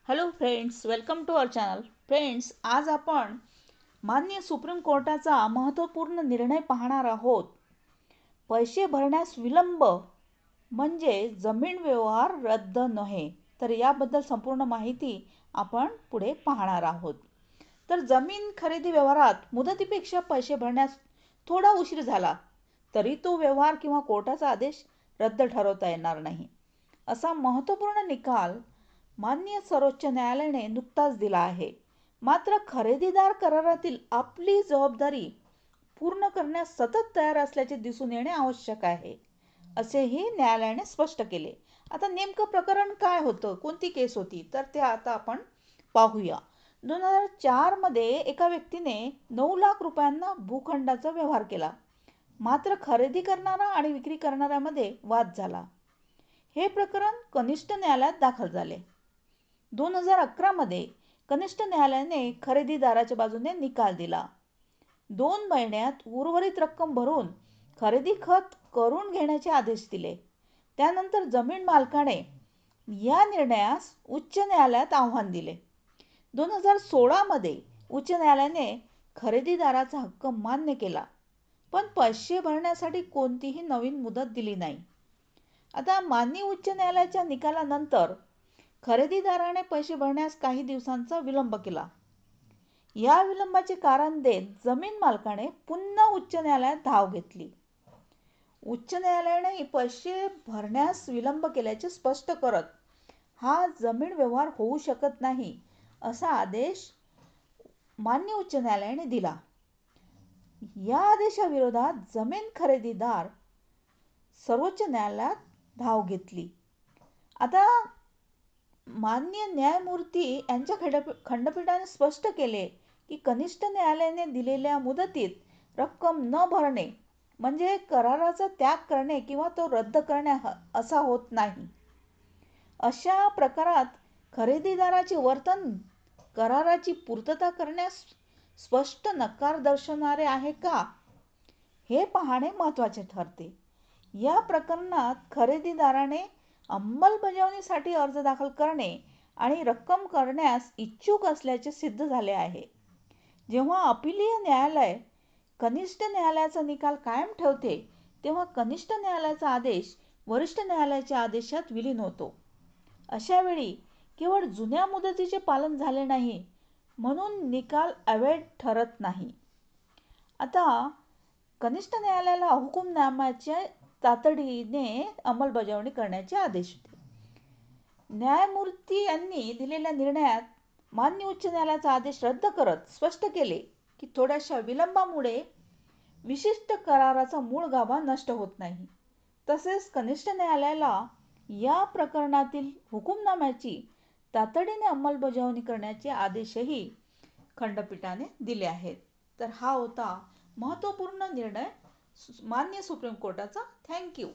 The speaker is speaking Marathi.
Hello friends, welcome to our channel. Friends, आज आपण माननीय सुप्रीम कोर्टाचा महत्त्वपूर्ण निर्णय पाहणार आहोत. पैसे भरण्यास विलंब म्हणजे जमीन व्यवहार रद्द नव्हे. तर याबद्दल संपूर्ण माहिती आपण पुढे पाहणार आहोत. तर जमीन खरेदी व्यवहारात मुदतीपेक्षा पैसे भरण्यास थोडा उशीर झाला तरी तो व्यवहार किंवा कोर्टाचा आदेश रद्द ठरवता येणार नाही. असा महत्त्वपूर्ण निकाल माननीय सर्वोच्च न्यायालयाने नुकताच दिला आहे. मात्र खरेदीदार करारातील आपली जबाबदारी पूर्ण करण्यास सतत तयार असल्याचे दिसून येणे आवश्यक आहे, असेही न्यायालयाने स्पष्ट केले. आता नेमकं प्रकरण काय होतं, कोणती केस होती, तर ते आता आपण पाहूया. 2004 मध्ये एका व्यक्तीने 9 लाख रुपयांना भूखंडाचा व्यवहार केला. मात्र खरेदी करणारा आणि विक्री करणाऱ्यामध्ये वाद झाला. हे प्रकरण कनिष्ठ न्यायालयात दाखल झाले. 2011 मध्ये कनिष्ठ न्यायालयाने खरेदीदाराच्या बाजूने निकाल दिला. 2 महिन्यात उर्वरित रक्कम भरून खरेदी खत करून घेण्याचे आदेश दिले. त्यानंतर जमीन मालकाने या निर्णयास उच्च न्यायालयात आव्हान दिले. 2016 मध्ये उच्च न्यायालयाने खरेदीदाराचा हक्क मान्य केला, पण पैसे भरण्यासाठी कोणतीही नवीन मुदत दिली नाही. आता माननीय उच्च न्यायालयाच्या निकालानंतर खरेदीदाराने पैसे भरण्यास काही दिवसांचा विलंब केला. या विलंबाचे कारण देत जमीन मालकाने पुन्हा उच्च न्यायालयात धाव घेतली. उच्च न्यायालयाने पैसे भरण्यास विलंब केल्याचे स्पष्ट करत हा जमीन व्यवहार होऊ शकत नाही असा आदेश मान्य उच्च न्यायालयाने दिला. या आदेशाविरोधात जमीन खरेदीदार सर्वोच्च न्यायालयात धाव घेतली. आता माननीय न्यायमूर्ती यांच्या खंडपीठाने स्पष्ट केले की कनिष्ठ न्यायालयाने दिलेल्या मुदतीत रक्कम न भरणे म्हणजे कराराचा त्याग करणे किंवा तो रद्द करणे असा होत नाही. अशा प्रकारात खरेदीदाराचे वर्तन कराराची पूर्तता करण्यास स्पष्ट नकार दर्शवणारे आहे का, हे पाहणे महत्त्वाचे ठरते. या प्रकरणात खरेदीदाराने अंमलबजावणीसाठी अर्ज दाखल करणे आणि रक्कम करण्यास इच्छुक असल्याचे सिद्ध झाले आहे. जेव्हा अपीलीय न्यायालय कनिष्ठ न्यायालयाचा निकाल कायम ठेवते तेव्हा कनिष्ठ न्यायालयाचा आदेश वरिष्ठ न्यायालयाच्या आदेशात विलीन होतो. अशा वेळी केवळ जुन्या मुदतीचे पालन झाले नाही म्हणून निकाल अवैध ठरत नाही. आता कनिष्ठ न्यायालयाला हुकूमनाम्याचे तातडीने अंमलबजावणी करण्याचे आदेश होते. न्यायमूर्ती यांनी दिलेल्या निर्णयात मान्य उच्च न्यायालयाचा आदेश रद्द करत स्पष्ट केले की थोड्याशा विलंबामुळे विशिष्ट कराराचा मूळ गाभा नष्ट होत नाही. तसेच कनिष्ठ न्यायालयाला या प्रकरणातील हुकूमनाम्याची तातडीने अंमलबजावणी करण्याचे आदेशही खंडपीठाने दिले आहेत. तर हा होता महत्त्वपूर्ण निर्णय माननीय सुप्रीम कोर्टाचा. थँक्यू.